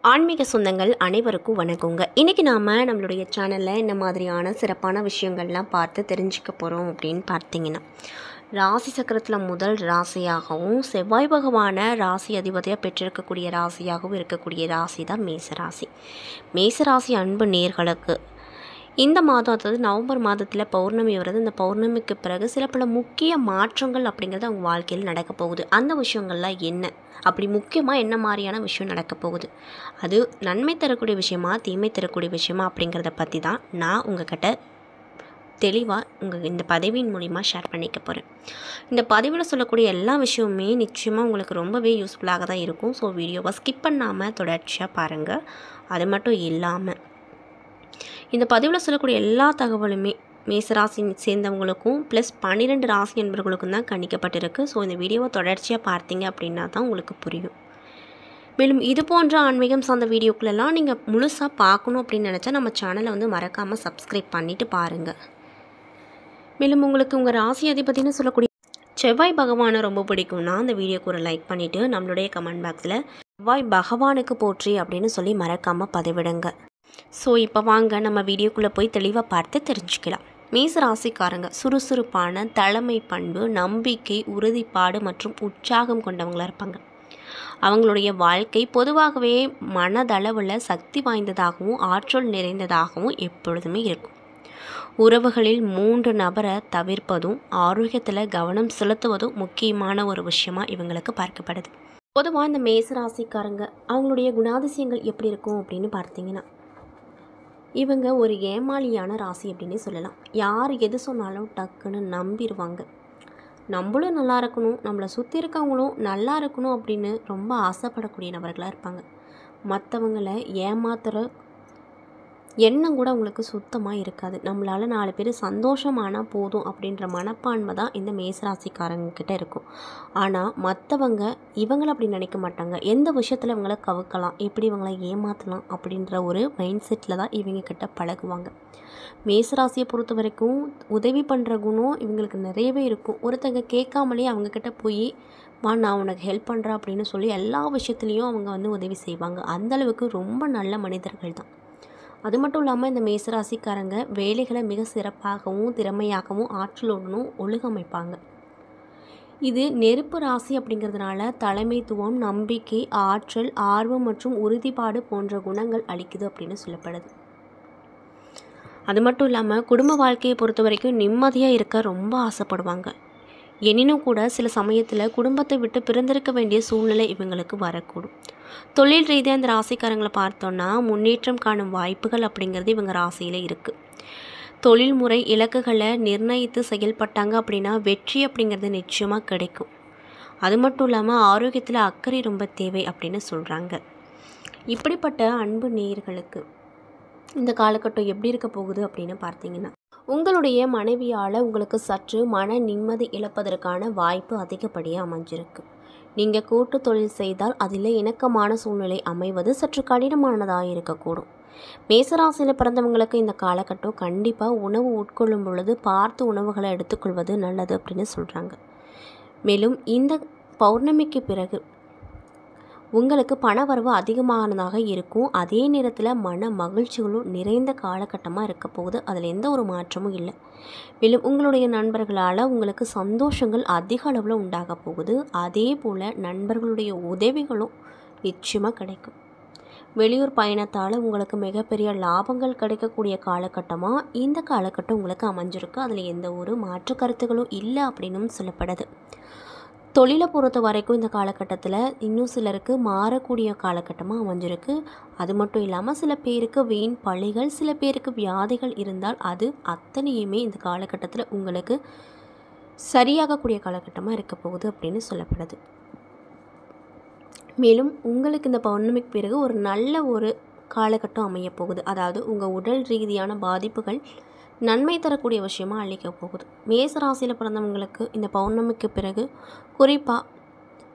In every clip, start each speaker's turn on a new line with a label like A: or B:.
A: ஆன்மீக சொந்தங்கள் அனைவருக்கும் வணக்கங்க. இன்றைக்கி நாம் நம்மளுடைய சேனலில் என்ன மாதிரியான சிறப்பான விஷயங்கள்லாம் பார்த்து தெரிஞ்சுக்க போகிறோம் அப்படின்னு பார்த்தீங்கன்னா, ராசி சக்கரத்தில் முதல் ராசியாகவும் செவ்வாய் பகவான ராசி அதிபதியாக பெற்றிருக்கக்கூடிய ராசியாகவும் இருக்கக்கூடிய ராசி தான் மேசராசி. மேசராசி அன்பு நேர்களுக்கு இந்த மாதம், அதாவது நவம்பர் மாதத்தில் பௌர்ணமி வருது. இந்த பௌர்ணமிக்கு பிறகு சில பல முக்கிய மாற்றங்கள் அப்படிங்கிறது அவங்க வாழ்க்கையில் நடக்க போகுது. அந்த விஷயங்கள்லாம் என்ன, அப்படி முக்கியமாக என்ன மாதிரியான விஷயம் நடக்க போகுது, அது நன்மை தரக்கூடிய விஷயமா தீமை தரக்கூடிய விஷயமா அப்படிங்கிறத பற்றி தான் நான் உங்ககிட்ட தெளிவாக இந்த பதிவின் மூலிமா ஷேர் பண்ணிக்க போகிறேன். இந்த பதிவில் சொல்லக்கூடிய எல்லா விஷயமுமே நிச்சயமாக உங்களுக்கு ரொம்பவே யூஸ்ஃபுல்லாக தான் இருக்கும். ஸோ வீடியோவை ஸ்கிப் பண்ணாமல் தொடர்ச்சியாக பாருங்கள். அது மட்டும் இல்லாமல் இந்த பதிவில் சொல்லக்கூடிய எல்லா தகவலுமே மேசராசி சேர்ந்தவங்களுக்கும் ப்ளஸ் 12 ராசி என்பவர்களுக்கும் தான் கணிக்கப்பட்டிருக்கு. ஸோ இந்த வீடியோவை தொடர்ச்சியாக பார்த்தீங்க அப்படின்னா தான் உங்களுக்கு புரியும். மேலும் இது போன்ற ஆன்மீகம் சார்ந்த வீடியோக்களெல்லாம் நீங்கள் முழுசாக பார்க்கணும் அப்படின்னு நினச்சா நம்ம சேனலை மறக்காமல் சப்ஸ்கிரைப் பண்ணிவிட்டு பாருங்கள். மேலும் உங்களுக்கு உங்கள் ராசி அதிபதினு சொல்லக்கூடிய செவ்வாய் பகவானை ரொம்ப பிடிக்கும்னா அந்த வீடியோக்கு ஒரு லைக் பண்ணிவிட்டு நம்மளுடைய கமெண்ட் பாக்ஸில் செவ்வாய் பகவானுக்கு போற்றி அப்படின்னு சொல்லி மறக்காமல் பதிவிடுங்க. ஸோ இப்போ வாங்க நம்ம வீடியோக்குள்ளே போய் தெளிவாக பார்த்து தெரிஞ்சுக்கலாம். மேச ராசிக்காரங்க சுறுசுறுப்பான தலைமை பண்பு, நம்பிக்கை, உறுதிப்பாடு மற்றும் உற்சாகம் கொண்டவங்களாக இருப்பாங்க. அவங்களுடைய வாழ்க்கை பொதுவாகவே மனதளவில் சக்தி வாய்ந்ததாகவும் ஆற்றல் நிறைந்ததாகவும் எப்பொழுதுமே இருக்கும். உறவுகளில் 3 நபரை தவிர்ப்பதும் ஆரோக்கியத்தில் கவனம் செலுத்துவதும் முக்கியமான ஒரு விஷயமாக இவங்களுக்கு பார்க்கப்படுது. பொதுவாக இந்த மேச ராசிக்காரங்க அவங்களுடைய குணாதிசயங்கள் எப்படி இருக்கும் அப்படின்னு பார்த்தீங்கன்னா, இவங்க ஒரு ஏமாளியான ராசி அப்படின்னு சொல்லலாம். யார் எது சொன்னாலும் டக்குன்னு நம்பிடுவாங்க. நம்மளும் நல்லா இருக்கணும், நம்மளை சுற்றி இருக்கவங்களும் நல்லா இருக்கணும் அப்படின்னு ரொம்ப ஆசைப்படக்கூடிய நபர்களாக இருப்பாங்க. மற்றவங்களை ஏமாத்துகிற எண்ணம் கூட அவங்களுக்கு சுத்தமாக இருக்காது. நம்மளால் 4 பேர் சந்தோஷமானால் போதும் அப்படின்ற மனப்பான்மை தான் இந்த மேசராசிக்காரங்கிட்ட இருக்கும். ஆனால் மற்றவங்க இவங்களை அப்படி நினைக்க மாட்டாங்க. எந்த விஷயத்தில் இவங்களை கவுக்கலாம், எப்படி இவங்களை ஏமாற்றலாம் அப்படின்ற ஒரு மைண்ட் செட்டில் தான் இவங்கக்கிட்ட பழகுவாங்க. மேசராசியை பொறுத்த வரைக்கும் உதவி பண்ணுற குணம் இவங்களுக்கு நிறையவே இருக்கும். ஒருத்தங்க கேட்காமலே அவங்கக்கிட்ட போய் நான் உனக்கு ஹெல்ப் பண்ணுறேன் அப்படின்னு சொல்லி எல்லா விஷயத்துலேயும் அவங்க உதவி செய்வாங்க. அந்தளவுக்கு ரொம்ப நல்ல மனிதர்கள் தான். அது மட்டும் இல்லாமல் இந்த மேசராசிக்காரங்க வேலைகளை மிக சிறப்பாகவும் திறமையாகவும் ஆற்றலுடனும் ஒழுங்கமைப்பாங்க. இது நெருப்பு ராசி அப்படிங்கிறதுனால தலைமைத்துவம், நம்பிக்கை, ஆற்றல், ஆர்வம் மற்றும் உறுதிப்பாடு போன்ற குணங்கள் அளிக்குது அப்படின்னு சொல்லப்படுது. அது மட்டும் இல்லாமல் குடும்ப வாழ்க்கையை பொறுத்த வரைக்கும் நிம்மதியாக இருக்க ரொம்ப ஆசைப்படுவாங்க. எனினும் கூட சில சமயத்தில் குடும்பத்தை விட்டு பிரிந்திருக்க வேண்டிய சூழ்நிலை இவங்களுக்கு வரக்கூடும். தொழில் ரீதியாக இந்த ராசிக்காரங்களை பார்த்தோன்னா முன்னேற்றம் காணும் வாய்ப்புகள் அப்படிங்கிறது இவங்க ராசியில் இருக்குது. தொழில்முறை இலக்குகளை நிர்ணயித்து செயல்பட்டாங்க அப்படின்னா வெற்றி அப்படிங்கிறது நிச்சயமாக கிடைக்கும். அது மட்டும் இல்லாமல் ஆரோக்கியத்தில் அக்கறை ரொம்ப தேவை அப்படின்னு சொல்கிறாங்க. இப்படிப்பட்ட அன்பு நேயர்களுக்கு இந்த காலகட்டம் எப்படி இருக்க போகுது அப்படின்னு பார்த்தீங்கன்னா, உங்களுடைய மனைவியால் உங்களுக்கு சற்று மன நிம்மதி இழப்பதற்கான வாய்ப்பு அதிகப்படியாக அமைஞ்சிருக்கு. நீங்கள் கூட்டு தொழில் செய்தால் அதில் இணக்கமான சூழ்நிலை அமைவது சற்று கடினமானதாக இருக்கக்கூடும். மேசராசியில் பிறந்தவங்களுக்கு இந்த காலகட்டம் கண்டிப்பாக உணவு உட்கொள்ளும் பொழுது பார்த்து உணவுகளை எடுத்துக்கொள்வது நல்லது அப்படின்னு சொல்கிறாங்க. மேலும் இந்த பௌர்ணமிக்கு பிறகு உங்களுக்கு பணவரவு அதிகமானதாக இருக்கும். அதே நேரத்தில் மன மகிழ்ச்சிகளும் நிறைந்த காலகட்டமாக இருக்க போகுது. அதில் எந்த ஒரு மாற்றமும் இல்லை. மேலும் உங்களுடைய நண்பர்களால் உங்களுக்கு சந்தோஷங்கள் அதிக அளவில் உண்டாக போகுது. அதே போல் நண்பர்களுடைய உதவிகளும் நிச்சயமாக கிடைக்கும். வெளியூர் பயணத்தால் உங்களுக்கு மிகப்பெரிய லாபங்கள் கிடைக்கக்கூடிய காலகட்டமாக இந்த காலகட்டம் உங்களுக்கு அமைஞ்சிருக்கு. அதில் எந்த ஒரு மாற்று கருத்துக்களும் இல்லை அப்படின்னும் சொல்லப்படுது. தொழிலை பொறுத்த வரைக்கும் இந்த காலகட்டத்தில் இன்னும் சிலருக்கு மாறக்கூடிய காலகட்டமாக அமைஞ்சிருக்கு. அது மட்டும் இல்லாமல் சில பேருக்கு வீண் பழிகள், சில பேருக்கு வியாதிகள் இருந்தால் அது அத்தனையுமே இந்த காலகட்டத்தில் உங்களுக்கு சரியாகக்கூடிய காலகட்டமாக இருக்க போகுது அப்படின்னு சொல்லப்படுது. மேலும் உங்களுக்கு இந்த பௌர்ணமிக்கு பிறகு ஒரு நல்ல ஒரு காலகட்டம் அமைய போகுது. அதாவது உங்கள் உடல் ரீதியான பாதிப்புகள் நன்மை தரக்கூடிய விஷயமாக அளிக்க போகுது. மேசராசியில் பிறந்தவங்களுக்கு இந்த பௌர்ணமிக்கு பிறகு குறிப்பாக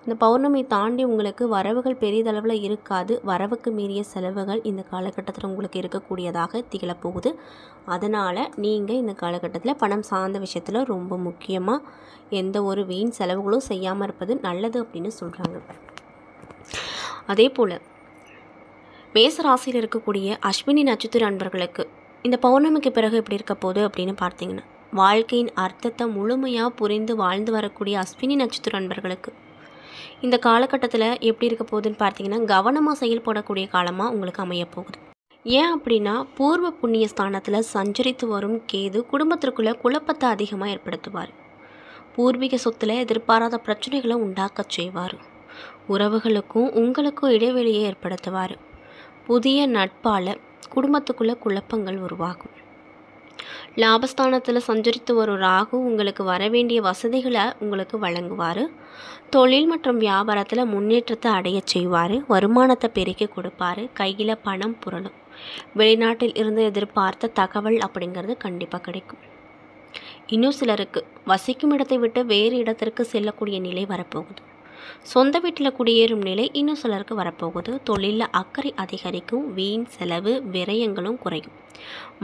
A: இந்த பௌர்ணமி தாண்டி உங்களுக்கு வரவுகள் பெரிதளவில் இருக்காது. வரவுக்கு மீறிய செலவுகள் இந்த காலகட்டத்தில் உங்களுக்கு இருக்கக்கூடியதாக திகழப்போகுது. அதனால் நீங்கள் இந்த காலகட்டத்தில் பணம் சார்ந்த விஷயத்தில் ரொம்ப முக்கியமாக எந்த ஒரு வீண் செலவுகளும் செய்யாமல் இருப்பது நல்லது அப்படின்னு சொல்கிறாங்க. அதே போல் மேச ராசியில் இருக்கக்கூடிய அஸ்வினி நட்சத்திர அன்பர்களுக்கு இந்த பௌர்ணமிக்கு பிறகு எப்படி இருக்க போகுது அப்படின்னு பார்த்தீங்கன்னா, வாழ்க்கையின் அர்த்தத்தை முழுமையாக புரிந்து வாழ்ந்து வரக்கூடிய அஸ்வினி நட்சத்திர அன்பர்களுக்கு இந்த காலகட்டத்தில் எப்படி இருக்க போகுதுன்னு பார்த்தீங்கன்னா, கவனமாக செயல்படக்கூடிய காலமாக உங்களுக்கு அமையப்போகுது. ஏன் அப்படின்னா, பூர்வ புண்ணிய ஸ்தானத்தில் சஞ்சரித்து வரும் கேது குடும்பத்திற்குள்ளே குழப்பத்தை அதிகமாக ஏற்படுத்துவார். பூர்வீக சொத்தில் எதிர்பாராத பிரச்சனைகளை உண்டாக்க செய்வார். உறவுகளுக்கும் உங்களுக்கும் இடைவெளியை ஏற்படுத்துவார். புதிய நட்பால் குடும்பத்துக்குள்ளே குழப்பங்கள் உருவாகும். லாபஸ்தானத்தில் சஞ்சரித்து வரும் ராகு உங்களுக்கு வரவேண்டிய வசதிகளை உங்களுக்கு வழங்குவார். தொழில் மற்றும் வியாபாரத்தில் முன்னேற்றத்தை அடைய செய்வார். வருமானத்தை பெருக்கி கொடுப்பார். கையில் பணம் புரளும். வெளிநாட்டில் இருந்து எதிர்பார்த்த தகவல் அப்படிங்கிறது கண்டிப்பாக கிடைக்கும். இன்னும் சிலருக்கு வசிக்கும் இடத்தை விட்டு வேறு இடத்திற்கு செல்லக்கூடிய நிலை வரப்போகுது. சொந்த வீட்டில் குடியேறும் நிலை இன்னும் சிலருக்கு வரப்போகுது. தொழிலில் அக்கறை அதிகரிக்கும். வீண் செலவு விரயங்களும் குறையும்.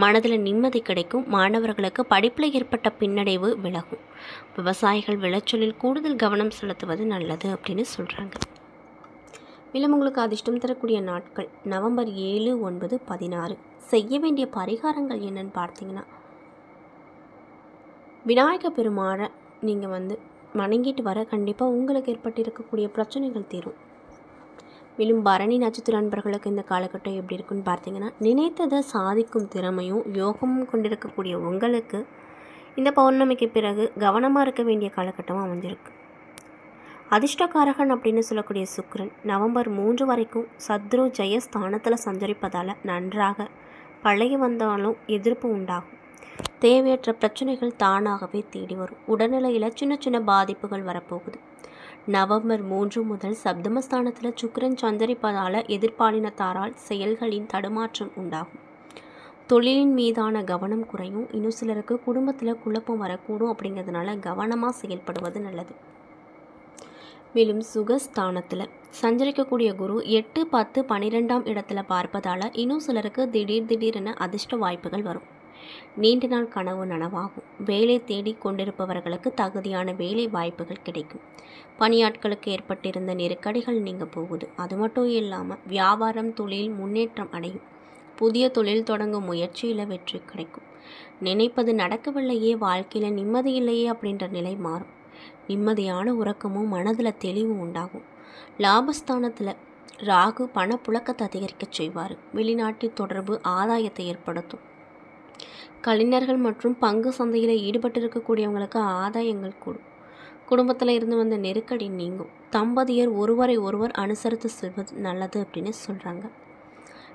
A: மனதில் நிம்மதி கிடைக்கும். மாணவர்களுக்கு படிப்பில் ஏற்பட்ட பின்னடைவு விலகும். விவசாயிகள் விளைச்சலில் கூடுதல் கவனம் செலுத்துவது நல்லது அப்படின்னு சொல்கிறாங்க. மேலும் உங்களுக்கு அதிர்ஷ்டம் தரக்கூடிய நாட்கள் நவம்பர் 7, 9, 16. செய்ய வேண்டிய பரிகாரங்கள் என்னன்னு பார்த்தீங்கன்னா, விநாயகர் பெருமானை நீங்கள் வணங்கிட்டு வர கண்டிப்பாக உங்களுக்கு ஏற்பட்டிருக்கக்கூடிய பிரச்சனைகள் தீரும். மேலும் பரணி நட்சத்திர அன்பர்களுக்கு இந்த காலகட்டம் எப்படி இருக்குன்னு பார்த்தீங்கன்னா, நினைத்ததை சாதிக்கும் திறமையும் யோகமும் கொண்டிருக்கக்கூடிய உங்களுக்கு இந்த பௌர்ணமிக்கு பிறகு கவனமாக இருக்க வேண்டிய காலகட்டமாக அமைஞ்சிருக்கு. அதிர்ஷ்டக்காரகன் அப்படின்னு சொல்லக்கூடிய சுக்கிரன் நவம்பர் 3 வரைக்கும் சத்ரு ஜெயஸ்தானத்தில் சஞ்சரிப்பதால் நன்றாக பழகி வந்தாலும் எதிர்ப்பு உண்டாகும். தேவையற்ற பிரச்சனைகள் தானாகவே தேடி வரும். உடல்நிலையில் சின்ன சின்ன பாதிப்புகள் வரப்போகுது. நவம்பர் 3 முதல் சப்தமஸ்தானத்தில் சுக்கிரன் சஞ்சரிப்பதால் எதிர்பாலினத்தாரால் செயல்களின் தடுமாற்றம் உண்டாகும். தொழிலின் மீதான கவனம் குறையும். இன்னும் சிலருக்கு குடும்பத்தில் குழப்பம் வரக்கூடும். அப்படிங்கிறதுனால கவனமாக செயல்படுவது நல்லது. மேலும் சுகஸ்தானத்தில் சஞ்சரிக்கக்கூடிய குரு 8, 10, 12ஆம் இடத்துல பார்ப்பதால் இன்னும் சிலருக்கு திடீரென அதிர்ஷ்ட வாய்ப்புகள் வரும். நீண்ட நாள் கனவு நனவாகும். வேலை தேடி கொண்டிருப்பவர்களுக்கு தகுதியான வேலை வாய்ப்புகள் கிடைக்கும். பணியாட்களுக்கு ஏற்பட்டிருந்த நெருக்கடிகள் நீங்க போகுது. அது மட்டும் இல்லாமல் வியாபாரம் தொழில் முன்னேற்றம் அடையும். புதிய தொழில் தொடங்கும் முயற்சியில் வெற்றி கிடைக்கும். நினைப்பது நடக்கவில்லையே, வாழ்க்கையில் நிம்மதி இல்லையே அப்படின்ற நிலை மாறும். நிம்மதியான உறக்கமும் மனதில் தெளிவும் உண்டாகும். லாபஸ்தானத்தில் ராகு பணப்புழக்கத்தை அதிகரிக்க செய்வார். வெளிநாட்டு தொடர்பு ஆதாயத்தை ஏற்படுத்தும். கலைஞர்கள் மற்றும் பங்கு சந்தையில் ஈடுபட்டிருக்கக்கூடியவங்களுக்கு ஆதாயங்கள் கூடும். குடும்பத்தில் இருந்து வந்த நெருக்கடி நீங்கும். தம்பதியர் ஒருவரை ஒருவர் அனுசரித்து செல்வது நல்லது அப்படின்னு சொல்கிறாங்க.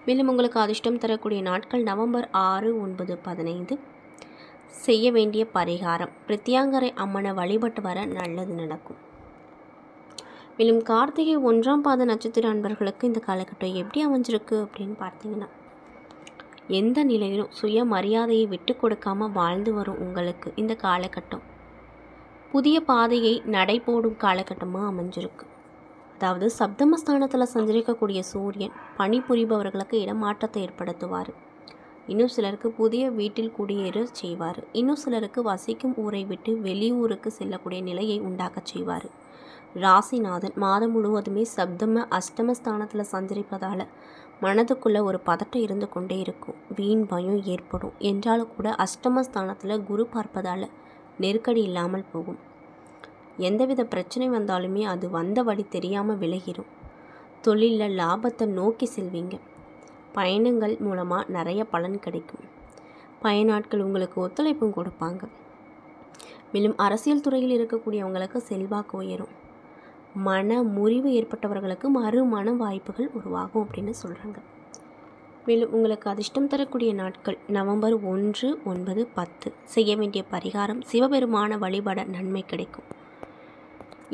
A: மேலும் உங்களுக்கு அதிர்ஷ்டம் தரக்கூடிய நாட்கள் நவம்பர் 6, 9, 15. செய்ய வேண்டிய பரிகாரம் பிரத்யாங்கரை அம்மனை வழிபட்டு வர நல்லது நடக்கும். மேலும் கார்த்திகை 1ஆம் பாத நட்சத்திர அன்பர்களுக்கு இந்த காலகட்டம் எப்படி அமைஞ்சிருக்கு அப்படின்னு பார்த்தீங்கன்னா, எந்த நிலையிலும் சுய மரியாதையை விட்டு கொடுக்காமல் வாழ்ந்து வரும் உங்களுக்கு இந்த காலகட்டம் புதிய பாதையை நடைபோடும் காலகட்டமாக அமைஞ்சிருக்கு. அதாவது சப்தமஸ்தானத்தில் சஞ்சரிக்கக்கூடிய சூரியன் பணிபுரிபவர்களுக்கு இடமாற்றத்தை ஏற்படுத்துவார். இன்னும் சிலருக்கு புதிய வீட்டில் குடியேற செய்வார். இன்னும் சிலருக்கு வசிக்கும் ஊரை விட்டு வெளியூருக்கு செல்லக்கூடிய நிலையை உண்டாக்க செய்வார். ராசிநாதன் மாதம் முழுவதுமே சப்தம அஷ்டமஸ்தானத்தில் சஞ்சரிப்பதால் மனதுக்குள்ளே ஒரு பதட்டம் இருந்து கொண்டே இருக்கும். வீண் பயம் ஏற்படும். என்றாலும் கூட அஷ்டமஸ்தானத்தில் குரு பார்ப்பதால் நெருக்கடி இல்லாமல் போகும். எந்தவித பிரச்சனை வந்தாலுமே அது வந்த வழி தெரியாமல் விலகிடும். தொழிலில் லாபத்தை நோக்கி செல்வீங்க. பயணங்கள் மூலமாக நிறைய பலன் கிடைக்கும். பயனாட்கள் உங்களுக்கு ஒத்துழைப்பும் கொடுப்பாங்க. மேலும் அரசியல் துறையில் இருக்கக்கூடியவங்களுக்கு செல்வாக்கு உயரும். மன முறிவு ஏற்பட்டவர்களுக்கு மறுமண வாய்ப்புகள் உருவாகும் அப்படின்னு சொல்கிறாங்க. மேலும் உங்களுக்கு அதிர்ஷ்டம் தரக்கூடிய நாட்கள் நவம்பர் 1, 9, 10. செய்ய வேண்டிய பரிகாரம் சிவபெருமான வழிபட நன்மை கிடைக்கும்.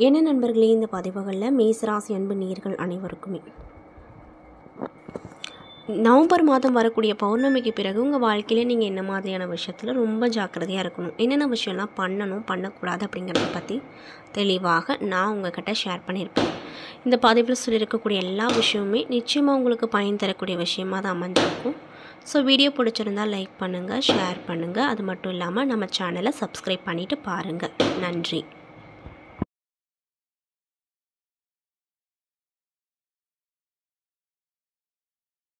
A: என்ன நண்பர்களே, இந்த பதிவுகளில் மேசராசி அன்பு நேயர்கள் அனைவருக்குமே நவம்பர் மாதம் வரக்கூடிய பௌர்ணமிக்கு பிறகு உங்கள் வாழ்க்கையில் நீங்கள் என்ன மாதிரியான விஷயத்தில் ரொம்ப ஜாக்கிரதையாக இருக்கணும், என்னென்ன விஷயம்லாம் பண்ணணும் பண்ணக்கூடாது அப்படிங்கிறத பற்றி தெளிவாக நான் உங்கள்கிட்ட ஷேர் பண்ணியிருப்பேன். இந்த பதிவில் சொல்லியிருக்கக்கூடிய எல்லா விஷயமுமே நிச்சயமாக உங்களுக்கு பயன் தரக்கூடிய விஷயமாக தான் அமைஞ்சிருக்கும். ஸோ வீடியோ பிடிச்சிருந்தால் லைக் பண்ணுங்கள், ஷேர் பண்ணுங்கள். அது மட்டும் இல்லாமல் நம்ம சேனலை சப்ஸ்கிரைப் பண்ணிவிட்டு பாருங்கள். நன்றி.